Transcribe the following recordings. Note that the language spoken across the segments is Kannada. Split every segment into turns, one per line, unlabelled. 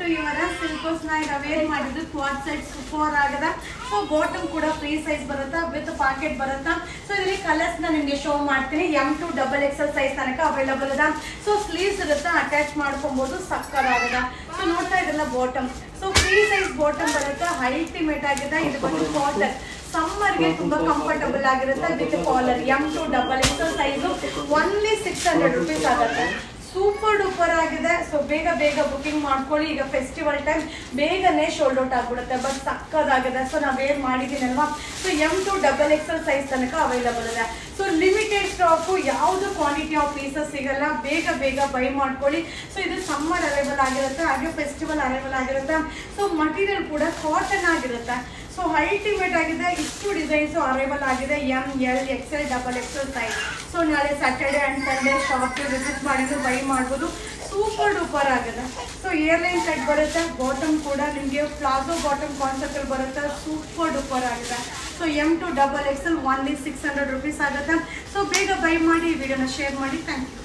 ಟು ಯುವರ್ ಸಿಲ್ಕೋಸ್ ನಾಗ ವೇರ್ ಮಾಡಿದ್ದು ಕ್ವಾಡ್ ಸೆಟ್ ಸೂಪರ್ ಆಗದ. ಸೊ ಬಾಟಮ್ ಕೂಡ ಫ್ರೀ ಸೈಜ್ ಬರುತ್ತಾ ವಿತ್ ಪಾಕೆಟ್ ಬರುತ್ತಾ. ಸೊ ಇದರಲ್ಲಿ ಕಲರ್ಸ್ ನಿಮಗೆ ಶೋ ಮಾಡ್ತೀನಿ. M2 XXL ಸೈಜ್ ತನಕ ಅವೈಲಬಲ್ ಅದ. ಸೊ ಸ್ಲೀವ್ಸ್ ಇರುತ್ತೆ, ಅಟ್ಯಾಚ್ ಮಾಡ್ಕೊಬಹುದು, ಸಕ್ಕದಾಗದ. ಸೊ ನೋಡ್ತಾ ಇದ್ರಲ್ಲ bottom, so free size bottom ಬರುತ್ತೆ, ಅಲ್ಟಿಮೇಟ್ ಆಗಿದೆ. ಇದು ಬಂದು ಕಾಟನ್, ಸಮ್ಮರ್ಗೆ ತುಂಬಾ ಕಂಫರ್ಟಬಲ್ ಆಗಿರುತ್ತೆ with collar. M2 XXL size only 600 rupees ಆಗುತ್ತೆ. ಸೂಪರ್ ಡೂಪರ್ ಆಗಿದೆ. ಸೊ ಬೇಗ ಬುಕಿಂಗ್ ಮಾಡ್ಕೊಳ್ಳಿ. ಈಗ ಫೆಸ್ಟಿವಲ್ ಟೈಮ್ ಬೇಗನೆ ಶೋಲ್ಡ್ ಔಟ್ ಆಗ್ಬಿಡುತ್ತೆ, ಬಟ್ ಸಕ್ಕದಾಗಿದೆ. ಸೊ ನಾವು ವೇರ್ ಮಾಡಿದ್ದೀನಲ್ವಾ. ಸೊ M2 XXL ಸೈಜ್ ತನಕ ಅವೈಲಬಲ್ ಇದೆ. ಸೊ ಲಿಮಿಟೆಡ್ ಸ್ಟಾಕು, ಯಾವುದು ಕ್ವಾಂಟಿಟಿ ಆಫ್ ಪೀಸಸ್ ಸಿಗಲ್ಲ. ಬೇಗ ಬೈ ಮಾಡ್ಕೊಳ್ಳಿ. ಸೊ ಇದು ಸಮ್ಮರ್ ಅರೈವಲ್ ಆಗಿರುತ್ತೆ, ಹಾಗೆ ಫೆಸ್ಟಿವಲ್ ಅರೈವಲ್ ಆಗಿರುತ್ತೆ. ಸೊ ಮಟೀರಿಯಲ್ ಕೂಡ ಕಾಟನ್ ಆಗಿರುತ್ತೆ. ಸೊ ಅಲ್ಟಿಮೇಟ್ ಆಗಿದೆ. ಇಷ್ಟು ಡಿಸೈನ್ಸ್ ಅರೈವಲ್ ಆಗಿದೆ. M, L, XL, XXL size. So ನಾಳೆ ಸ್ಯಾಟರ್ಡೆ ಅಂಡ್ ಸಂಡೇ ಶಾಪ್ಗೆ ವಿಸಿಟ್ ಮಾಡಿದ್ರು ಬೈ ಮಾಡ್ಬೋದು. ಸೂಪರ್ ಡೂಪರ್ ಆಗಿದೆ. ಸೊ ಏರ್ಲೈನ್ ಸೆಟ್ ಬರುತ್ತೆ. ಬಾಟಮ್ ಕೂಡ ನಿಮಗೆ ಪ್ಲಾಜೋ ಬಾಟಮ್ ಕಾನ್ಸೆಪ್ಟ್ ಬರುತ್ತೆ. ಸೂಪರ್ ಡೂಪರ್ ಆಗಿದೆ. So M2 XXL only 600 rupees ಆಗುತ್ತೆ. ಸೊ ಬೇಗ ಬೈ ಮಾಡಿ, ಈ ವಿಡಿಯೋನ ಶೇರ್ ಮಾಡಿ. Thank you.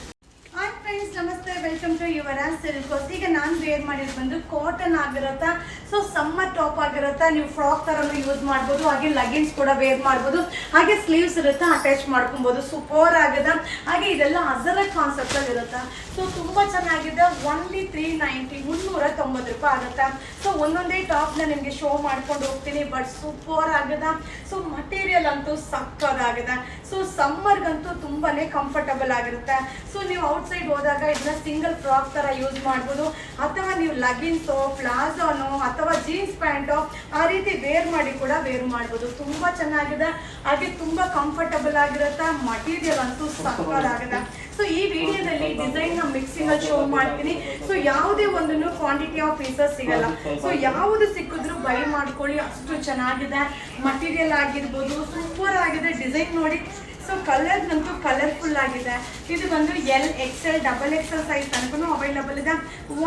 ಹಾಯ್ ಫ್ರೆಂಡ್ಸ್, ನಮಸ್ತೆ, ವೆಲ್ಕಮ್ ಟು ಯುವರ್ ಸಿಲ್ಕೋಸ್. ಈಗ ನಾನು ವೇರ್ ಮಾಡಿದ್ದು ಬಂದು ಕಾಟನ್ ಆಗಿರುತ್ತಾ. ಸೊ ಸಮ್ಮರ್ ಟಾಪ್ ಆಗಿರುತ್ತಾ, ನೀವು ಫ್ರಾಕ್ ಥರನೂ ಯೂಸ್ ಮಾಡ್ಬೋದು, ಹಾಗೆ ಲಗಿನ್ಸ್ ಕೂಡ ವೇರ್ ಮಾಡ್ಬೋದು, ಹಾಗೆ ಸ್ಲೀವ್ಸ್ ಇರುತ್ತೆ, ಅಟ್ಯಾಚ್ ಮಾಡ್ಕೊಬೋದು. ಸೂಪರ್ ಆಗಿದೆ. ಹಾಗೆ ಇದೆಲ್ಲ ಅಜರಕ್ ಕಾನ್ಸೆಪ್ಟಲ್ಲಿ ಇರುತ್ತೆ. ಸೊ ತುಂಬ ಚೆನ್ನಾಗಿದೆ. ಓನ್ಲಿ 390 ರೂಪಾಯಿ ಆಗುತ್ತೆ. ಸೊ ಒಂದೊಂದೇ ಟಾಪ್ನ ನಿಮಗೆ ಶೋ ಮಾಡ್ಕೊಂಡು ಹೋಗ್ತೀನಿ, ಬಟ್ ಸೂಪರ್ ಆಗಿದೆ. ಸೊ ಮಟೀರಿಯಲ್ ಅಂತೂ ಸಕ್ಕದಾಗಿದೆ. ಸೊ ಸಮ್ಮರ್ಗಂತೂ ತುಂಬಾನೇ ಕಂಫರ್ಟಬಲ್ ಆಗಿರುತ್ತೆ. ಸೊ ನೀವು ಔಟ್ಸೈಡ್ ಹೋದಾಗ ಇದನ್ನ ಸಿಂಗಲ್ ಫ್ರಾಕ್ ತರ ಯೂಸ್ ಮಾಡ್ಬೋದು, ಅಥವಾ ನೀವು ಲಗಿನ್ಸೋ, ಪ್ಲಾಜೋನೋ ಅಥವಾ ಜೀನ್ಸ್ ಪ್ಯಾಂಟೋ ಆ ರೀತಿ ವೇರ್ ಮಾಡಿ ಕೂಡ ವೇರ್ ಮಾಡ್ಬೋದು. ತುಂಬಾ ಚೆನ್ನಾಗಿದೆ, ಹಾಗೆ ತುಂಬಾ ಕಂಫರ್ಟಬಲ್ ಆಗಿರುತ್ತೆ. ಮಟೀರಿಯಲ್ ಅಂತೂ ಸಕ್ಕದಾಗಿದೆ. ಸೊ ಈ ವಿಡಿಯೋದಲ್ಲಿ ಡಿಸೈನ್ ನ ಮಿಕ್ಸಿಂಗ್ ಅಲ್ಲಿ ಶೋ ಮಾಡ್ತೀನಿ. ಸೊ ಯಾವುದೇ ಒಂದನ್ನು ಕ್ವಾಂಟಿಟಿ ಆಫ್ ಪೀಸಸ್ ಸಿಗಲ್ಲ. ಸೊ ಯಾವುದು ಸಿಕ್ಕಿದ್ರು ಬೈ ಮಾಡ್ಕೊಳ್ಳಿ, ಅಷ್ಟು ಚೆನ್ನಾಗಿದೆ. ಮಟೀರಿಯಲ್ ಆಗಿರ್ಬೋದು, ಸೂಪರ್ ಆಗಿದೆ. ಡಿಸೈನ್ ನೋಡಿ. ಸೊ ಕಲರ್ ಅಂತೂ ಕಲರ್ಫುಲ್ ಆಗಿದೆ. ಇದು ಬಂದು L, XL, XXL ಸೈಜ್ ತನಕ ಅವೈಲಬಲ್ ಇದೆ.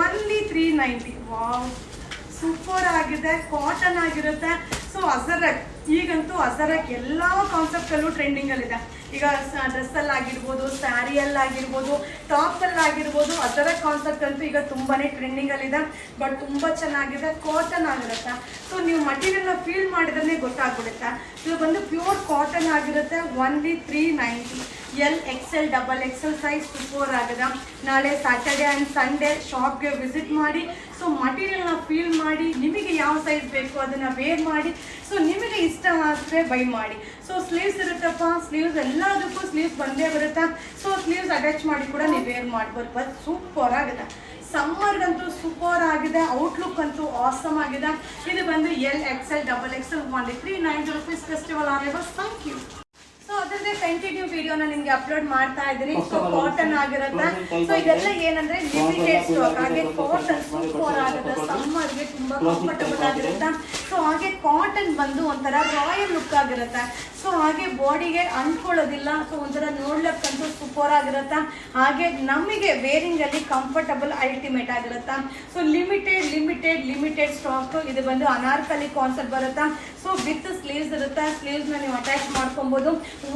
ಓನ್ಲಿ 390. ವಾವ್, ಸೂಪರ್ ಆಗಿದೆ. ಕಾಟನ್ ಆಗಿರುತ್ತೆ. ಸೊ ಅಜರಕ್, ಈಗಂತೂ ಅಜರಕ್ ಎಲ್ಲ ಕಾನ್ಸೆಪ್ಟಲ್ಲೂ ಟ್ರೆಂಡಿಂಗಲ್ಲಿದೆ. ಈಗ ಡ್ರೆಸ್ಸಲ್ಲಾಗಿರ್ಬೋದು, ಸ್ಯಾರಿಯಲ್ಲಾಗಿರ್ಬೋದು, ಟಾಪ್ಸಲ್ಲಾಗಿರ್ಬೋದು, ಅಜರಕ್ ಕಾನ್ಸೆಪ್ಟ್ ಅಂತೂ ಈಗ ತುಂಬಾನೇ ಟ್ರೆಂಡಿಂಗಲ್ಲಿದೆ. ಬಟ್ ತುಂಬ ಚೆನ್ನಾಗಿದೆ. ಕಾಟನ್ ಆಗಿರುತ್ತೆ. ಸೊ ನೀವು ಮಟೀರಿಯಲ್ನ ಫೀಲ್ ಮಾಡಿದ್ರೆ ಗೊತ್ತಾಗ್ಬಿಡುತ್ತೆ. ಇದು ಬಂದು ಪ್ಯೂರ್ ಕಾಟನ್ ಆಗಿರುತ್ತೆ. Only 390. L, XL, XXL size super ಆಗಿದೆ. ನಾಳೆ ಸ್ಯಾಟರ್ಡೆ ಆ್ಯಂಡ್ ಸಂಡೇ ಶಾಪ್ಗೆ ವಿಸಿಟ್ ಮಾಡಿ. ಸೊ ಮಟೀರಿಯಲ್ನ ಫೀಲ್ ಮಾಡಿ, ನಿಮಗೆ ಯಾವ ಸೈಜ್ ಬೇಕು ಅದನ್ನು ವೇರ್ ಮಾಡಿ. ಸೊ ನಿಮಗೆ ಇಷ್ಟ ಆದರೆ ಬೈ ಮಾಡಿ. ಸೊ ಸ್ಲೀವ್ಸ್ ಇರುತ್ತಪ್ಪ, ಸ್ಲೀವ್ಸ್ ಎಲ್ಲದಕ್ಕೂ ಸ್ಲೀವ್ಸ್ ಬಂದೇ ಬರುತ್ತೆ. ಸೊ ಸ್ಲೀವ್ಸ್ ಅಟ್ಯಾಚ್ ಮಾಡಿ ಕೂಡ ನೀವು ವೇರ್ ಮಾಡ್ಬೋದು. ಬಟ್ ಸೂಪರ್ ಆಗಿದೆ. ಸಮ್ಮರ್ಗಂತೂ ಸೂಪರ್ ಆಗಿದೆ. ಔಟ್ಲುಕ್ ಅಂತೂ ಆಸಮ್ ಆಗಿದೆ. ಇದು ಬಂದು L, XL, XXL only 390 rupees. Festival arrivals. Thank you. So ಅದರದ್ದೇ ಕಂಟಿನ್ಯೂ ವಿಡಿಯೋನ ನಿಮ್ಗೆ ಅಪ್ಲೋಡ್ ಮಾಡ್ತಾ ಇದ್ದೀನಿ. ಸೊ ಕಾಟನ್ ಆಗಿರುತ್ತೆ. ಸೊ ಇದೆಲ್ಲ ಏನಂದ್ರೆ ಲಿಮಿಟೆಡ್ ಸ್ಟಾಕ್. ಹಾಗೆ ಕಾಟನ್ ಸೂಪರ್ ಆಗುತ್ತೆ. ಸಮ್ಮರ್ಗೆ ತುಂಬಾ ಕಂಫರ್ಟಬಲ್ ಆಗಿರುತ್ತೆ. ಸೊ ಹಾಗೆ ಕಾಟನ್ ಬಂದು ಒಂಥರ ರಾಯಲ್ ಲುಕ್ ಆಗಿರುತ್ತೆ. ಸೊ ಹಾಗೆ ಬಾಡಿಗೆ ಅಂಟ್ಕೊಳ್ಳೋದಿಲ್ಲ. ಸೊ ಒಂಥರ ನೋಡ್ಲಿಕ್ಕಂತೂ ಸೂಪರ್ ಆಗಿರುತ್ತೆ. ಹಾಗೆ ನಮಗೆ ವೇರಿಂಗ್ ಅಲ್ಲಿ ಕಂಫರ್ಟಬಲ್ ಅಲ್ಟಿಮೇಟ್ ಆಗಿರುತ್ತೆ. So limited stock. ಇದು ಬಂದು ಅನಾರ್ಕಲಿ ಕಾನ್ಸೆಪ್ಟ್ ಬರುತ್ತೆ. ಸೊ ವಿತ್ ಸ್ಲೀವ್ಸ್ ಇರುತ್ತೆ. ಸ್ಲೀವ್ಸ್ ನ ನೀವು ಅಟ್ಯಾಚ್ ಮಾಡ್ಕೊಬಹುದು.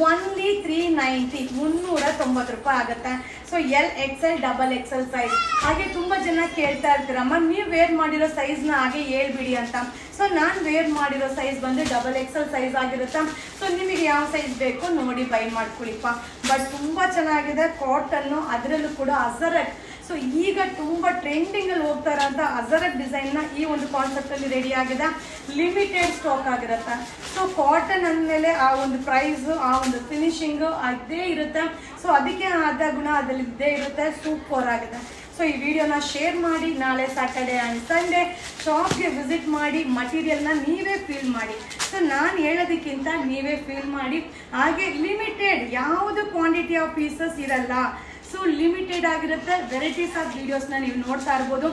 ಓನ್ಲಿ 390 ರೂಪಾಯಿ ಆಗುತ್ತೆ. So L, XL, XXL size. ಹಾಗೆ ತುಂಬಾ ಜನ ಕೇಳ್ತಾ ಇರ್ತೀರಮ್ಮ, ನೀವು ವೇರ್ ಮಾಡಿರೋ ಸೈಜ್ನ ಹಾಗೆ ಹೇಳ್ಬಿಡಿ ಅಂತ. ಸೊ ನಾನು ವೇರ್ ಮಾಡಿರೋ ಸೈಜ್ ಬಂದು XXL ಸೈಜ್ ಆಗಿರುತ್ತೆ. ಸೊ ನಿಮಗೆ ಯಾವ ಸೈಜ್ ಬೇಕೋ ನೋಡಿ ಬೈ ಮಾಡ್ಕೊಳ್ಳಿಪ್ಪ. ಬಟ್ ತುಂಬಾ ಚೆನ್ನಾಗಿದೆ. ಕಾಟನ್ನು, ಅದರಲ್ಲೂ ಕೂಡ ಅಜರಕ್. ಸೊ ಈಗ ತುಂಬಾ ಟ್ರೆಂಡಿಂಗ್ ಅಲ್ಲಿ ಹೋಗ್ತಾ ಇರೋಂಥ ಅಜರಕ್ ಡಿಸೈನ್ ನ ಈ ಒಂದು ಕಾನ್ಸೆಪ್ಟ್ ಅಲ್ಲಿ ರೆಡಿ ಆಗಿದೆ. ಲಿಮಿಟೆಡ್ ಸ್ಟಾಕ್ ಆಗಿರುತ್ತೆ. ಸೊ ಕಾಟನ್ ಅಂದಮೇಲೆ ಆ ಒಂದು ಪ್ರೈಸ್, ಆ ಒಂದು ಫಿನಿಶಿಂಗ್ ಅದೇ ಇರುತ್ತೆ. ಸೊ ಅದಕ್ಕೆ ಆದ ಗುಣ ಅದರಲ್ಲಿ ಇದ್ದೇ ಇರುತ್ತೆ. ಸೂಪರ್ ಆಗಿದೆ. ಸೊ ಈ ವಿಡಿಯೋನ ಶೇರ್ ಮಾಡಿ. ನಾಳೆ ಸ್ಯಾಟರ್ಡೆ ಆ್ಯಂಡ್ ಸಂಡೇ ಶಾಪ್ಗೆ ವಿಸಿಟ್ ಮಾಡಿ, ಮಟೀರಿಯಲ್ನ ನೀವೇ ಫೀಲ್ ಮಾಡಿ. ಸೊ ನಾನು ಹೇಳೋದಕ್ಕಿಂತ ನೀವೇ ಫೀಲ್ ಮಾಡಿ. ಹಾಗೆ ಲಿಮಿಟೆಡ್, ಯಾವುದು ಕ್ವಾಂಟಿಟಿ ಆಫ್ ಪೀಸಸ್ ಇರಲ್ಲ. ಸೊ ಲಿಮಿಟೆಡ್ ಆಗಿರುತ್ತೆ. ವೆರೈಟೀಸ್ ಆಫ್ ವಿಡಿಯೋಸ್ನ ನೀವು ನೋಡ್ತಾ ಇರ್ಬೋದು.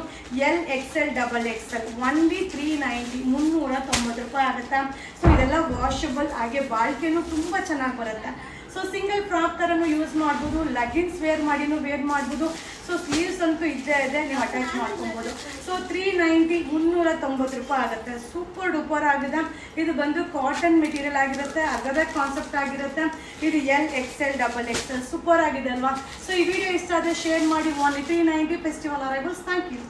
L, XL, XXL ಓನ್ಲಿ 390 ರೂಪಾಯಿ ಆಗುತ್ತೆ. ಸೊ ಇದೆಲ್ಲ ವಾಷಬಲ್, ಹಾಗೆ ಬಾಳ್ಕೆನೂ ತುಂಬ ಚೆನ್ನಾಗಿ ಬರುತ್ತೆ. ಸೊ ಸಿಂಗಲ್ ಫ್ರಾಕ್ ಥರನೂ ಯೂಸ್ ಮಾಡ್ಬೋದು, ಲಗಿನ್ಸ್ ವೇರ್ ಮಾಡಿನೂ ವೇರ್ ಮಾಡ್ಬೋದು. ಸೊ ಸ್ಲೀವ್ಸ್ ಅಂತೂ ಇದ್ದೇ ಇದೆ, ನೀವು ಅಟ್ಯಾಚ್ ಮಾಡ್ಕೊಬೋದು. ಸೊ 390 ರೂಪಾಯಿ ಆಗುತ್ತೆ. ಸೂಪರ್ ಡೂಪರ್ ಆಗಿದೆ. ಇದು ಬಂದು ಕಾಟನ್ ಮೆಟೀರಿಯಲ್ ಆಗಿರುತ್ತೆ, ಅದರ ಕಾನ್ಸೆಪ್ಟ್ ಆಗಿರುತ್ತೆ. ಇದು L, XL, XXL ಸೂಪರ್ ಆಗಿದೆ ಅಲ್ವಾ. ಸೊ ಈ ವಿಡಿಯೋ ಇಷ್ಟ ಆದರೆ ಶೇರ್ ಮಾಡಿ. Only 390. Festival arrivals. Thank you.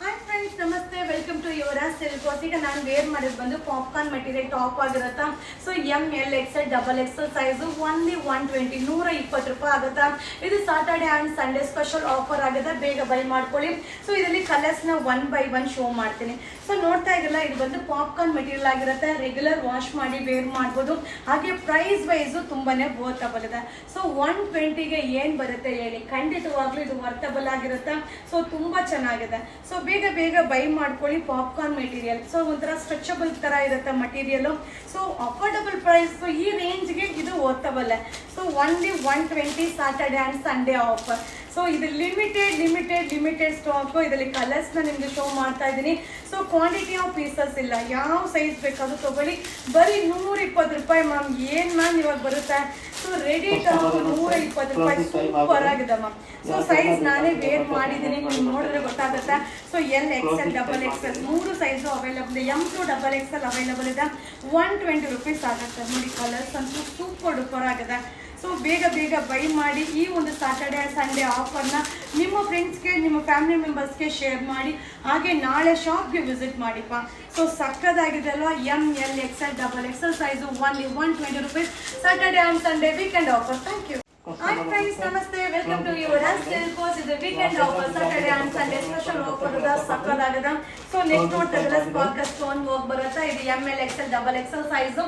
Hi friends, ನಮಸ್ತೆ. Welcome to Yuvraj Silks. ಈಗ ನಾನು ವೇರ್ ಮಾಡಿದ್ ಬಂದು ಪಾಪ್ಕಾರ್ನ್ ಮೆಟೀರಿಯಲ್ ಟಾಪ್ ಆಗಿರುತ್ತಾ. So ML XL XXL size only 120 120 ರೂಪಾಯಿ ಆಗುತ್ತಾ. ಇದು Saturday and Sunday special offer ಆಗುತ್ತೆ, ಬೇಗ ಬೈ ಮಾಡ್ಕೊಳ್ಳಿ. ಸೊ ಇದರಲ್ಲಿ ಕಲರ್ಸ್ ನ 1 by 1 ಶೋ ಮಾಡ್ತೀನಿ. ಸೊ ನೋಡ್ತಾ ಇರಲ್ಲ, ಇದು ಬಂದು ಪಾಪ್ಕಾರ್ನ್ ಮೆಟೀರಿಯಲ್ ಆಗಿರುತ್ತೆ, ರೆಗ್ಯುಲರ್ ವಾಶ್ ಮಾಡಿ ವೇರ್ ಮಾಡ್ಬೋದು. ಹಾಗೆ ಪ್ರೈಸ್ ವೈಸ್ ತುಂಬಾನೇ ವರ್ತಬಲ್ ಇದೆ. ಸೊ 120ಗೆ ಏನ್ ಬರುತ್ತೆ ಹೇಳಿ, ಖಂಡಿತವಾಗ್ಲೂ ಇದು ವರ್ತಬಲ್ ಆಗಿರುತ್ತೆ. ಸೊ ತುಂಬಾ ಚೆನ್ನಾಗಿದೆ. ಸೊ ಬೇಗ ಬೇಗ ಬೈ ಮಾಡ್ಕೊಳ್ಳಿ. ಪಾಪ್ಕಾರ್ನ್ ಮೆಟೀರಿಯಲ್, ಸೊ ಒಂಥರ ಸ್ಟ್ರೆಚಬಲ್ ತರ ಇರುತ್ತೆ material. So affordable price, so ಈ ರೇಂಜ್ಗೆ ಇದು worthable. So only 120 Saturday and Sunday offer. So ಇದು ಲಿಮಿಟೆಡ್ ಸ್ಟಾಕ್. ಇದರಲ್ಲಿ ಕಲರ್ಸ್ ನ ನಿಮ್ಗೆ ಶೋ ಮಾಡ್ತಾ ಇದ್ದೀನಿ. ಸೊ ಕ್ವಾಂಟಿಟಿ ಆಫ್ ಪೀಸಸ್ ಇಲ್ಲ, ಯಾವ ಸೈಜ್ ಬೇಕಾದ್ರೂ ತಗೊಳ್ಳಿ. ಬರೀ 120 ರೂಪಾಯಿ ಮ್ಯಾಮ್. ಏನ್ ಮ್ಯಾಮ್ ಇವಾಗ ಬರುತ್ತೆ? ಸೊ ರೆಡಿ ಟಾಪ್ 120 ರೂಪಾಯಿ, ಸೂಪರ್ ಆಗಿದೆ ಮ್ಯಾಮ್. ಸೊ ಸೈಜ್ ನಾನೇ ವೇರ್ ಮಾಡಿದ್ದೀನಿ, ನೀವು ನೋಡಿದ್ರೆ ಗೊತ್ತಾಗುತ್ತೆ. So LXL XXL 3 size available ಇದೆ. M to XXL ಅವೈಲಬಲ್ ಇದೆ. 120 ರೂಪೀಸ್ ಆಗುತ್ತೆ ನೋಡಿ. ಕಲರ್ಸ್ ಅಂತೂ ಸೂಪರ್ ಡೂಪರ್ ಆಗಿದೆ. ಸೊ ಬೇಗ ಬೇಗ ಬೈ ಮಾಡಿ. ಈ ಒಂದು ಸಾಟರ್ಡೆ ಸಂಡೇ ಆಫರ್ನ ನಿಮ್ಮ ಫ್ರೆಂಡ್ಸ್ಗೆ, ನಿಮ್ಮ ಫ್ಯಾಮಿಲಿ ಮೆಂಬರ್ಸ್ಗೆ ಶೇರ್ ಮಾಡಿ. ಹಾಗೆ ನಾಳೆ ಶಾಪ್ಗೆ ವಿಸಿಟ್ ಮಾಡಿಪ್ಪ. ಸೊ ಸಕ್ಕದಾಗಿದೆ ಅಲ್ವಾ? ML XL XXL size only 120 rupees Saturday and Sunday weekend offer. Thank you. Hi friends, ನಮಸ್ತೆ, ವೆಲ್ಕಮ್ ಟು ಯುವರಾಜ್ ಸಿಲ್ಕ್ಸ್. ಇದು weekend offer, Saturday and Sunday special offer ಸಕ್ಕದಾಗದ. ಸೊ ನೆಕ್ಸ್ಟ್ ನೋಡ್ತಾ ಇದ್ರೆ ಸ್ಪಾರ್ಕಲ್ ಸ್ಟೋನ್ ವರ್ಕ್ ಬರುತ್ತೆ. ಇದು ML XL XXL size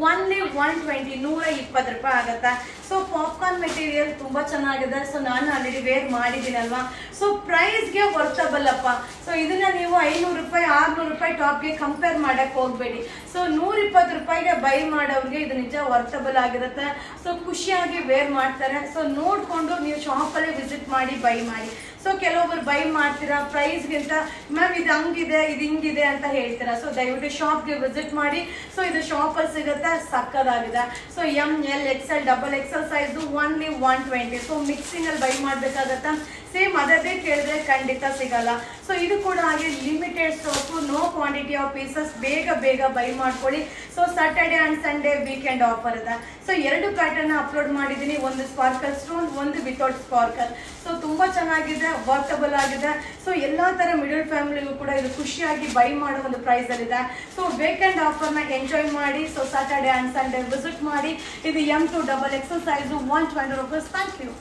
only 120 120 ರೂಪಾಯಿ ಆಗುತ್ತೆ. ಸೊ ಪಾಪ್ಕಾರ್ನ್ ಮೆಟೀರಿಯಲ್ ತುಂಬಾ ಚೆನ್ನಾಗಿದೆ. ಸೊ ನಾನು ಆಲ್ರೆಡಿ ವೇರ್ ಮಾಡಿದ್ದೀನಲ್ವಾ. ಸೊ ಪ್ರೈಸ್ಗೆ ವರ್ತಬಲ್ ಅಪ್ಪ. ಸೊ ಇದನ್ನ ನೀವು 500 ರೂಪಾಯಿ 600 ರೂಪಾಯಿ ಟಾಪ್ಗೆ ಕಂಪೇರ್ ಮಾಡಕ್ ಹೋಗ್ಬೇಡಿ. ಸೊ 120 ರೂಪಾಯಿಗೆ ಬೈ ಮಾಡೋರಿಗೆ ಇದು ನಿಜ ವರ್ತಬಲ್ ಆಗಿರುತ್ತೆ. ಸೊ ಖುಷಿಯಾಗಿ ವೇರ್ ಮಾಡ್ತಾರೆ. ಸೊ ನೋಡ್ಕೊಂಡು ನೀವು ಶಾಪಲ್ಲೇ ವಿಸಿಟ್ ಮಾಡಿ ಬೈ ಮಾಡಿ. ಸೊ ಕೆಲವೊಬ್ರು ಬೈ ಮಾಡ್ತೀರಾ ಪ್ರೈಸ್ಗಿಂತ, ಮ್ಯಾಮ್ ಇದು ಹಂಗಿದೆ ಇದು ಹಿಂಗಿದೆ ಅಂತ ಹೇಳ್ತೀರಾ. ಸೊ ದಯವಿಟ್ಟು ಶಾಪ್ಗೆ ವಿಸಿಟ್ ಮಾಡಿ. ಸೊ ಇದು ಶಾಪಲ್ಲಿ ಸಿಗುತ್ತೆ, ಸಕ್ಕದಾಗಿದೆ. So ML XL XXL size only 120. So mixing ಅಲ್ಲಿ ಬೈ ಮಾಡ್ಬೇಕಾಗತ್ತಾ? ಸೇಮ್ ಅದೇ ಕೇಳಿದ್ರೆ ಖಂಡಿತ ಸಿಗಲ್ಲ. ಸೊ ಇದು ಕೂಡ ಹಾಗೆ limited stock, no quantity of pieces. ಬೇಗ ಬೇಗ ಬೈ ಮಾಡ್ಕೊಳ್ಳಿ. So Saturday and Sunday weekend offer ಇದೆ. ಸೊ 2 ಪ್ಯಾಟರ್ನ್ ಅಪ್ಲೋಡ್ ಮಾಡಿದ್ದೀನಿ, ಒಂದು ಸ್ಪಾರ್ಕಲ್ ಸ್ಟೋನ್, ಒಂದು ವಿತೌಟ್ ಸ್ಪಾರ್ಕಲ್. ಸೊ ತುಂಬಾ ಚೆನ್ನಾಗಿದೆ, ವರ್ಟಬಲ್ ಆಗಿದೆ. ಸೊ ಎಲ್ಲಾ ತರ ಮಿಡಲ್ ಫ್ಯಾಮಿಲಿಗೂ ಕೂಡ ಇದು ಖುಷಿಯಾಗಿ ಬೈ ಮಾಡೋ ಒಂದು ಪ್ರೈಸ್ ಅಲ್ಲಿ ಇದೆ. ಸೊ ವೀಕೆಂಡ್ ಆಫರ್ ನ ಎಂಜಾಯ್ ಮಾಡಿ. So Saturday and Sunday visit ಮಾಡಿ. ಇದು M to XXL size 120 rupees. Thank you.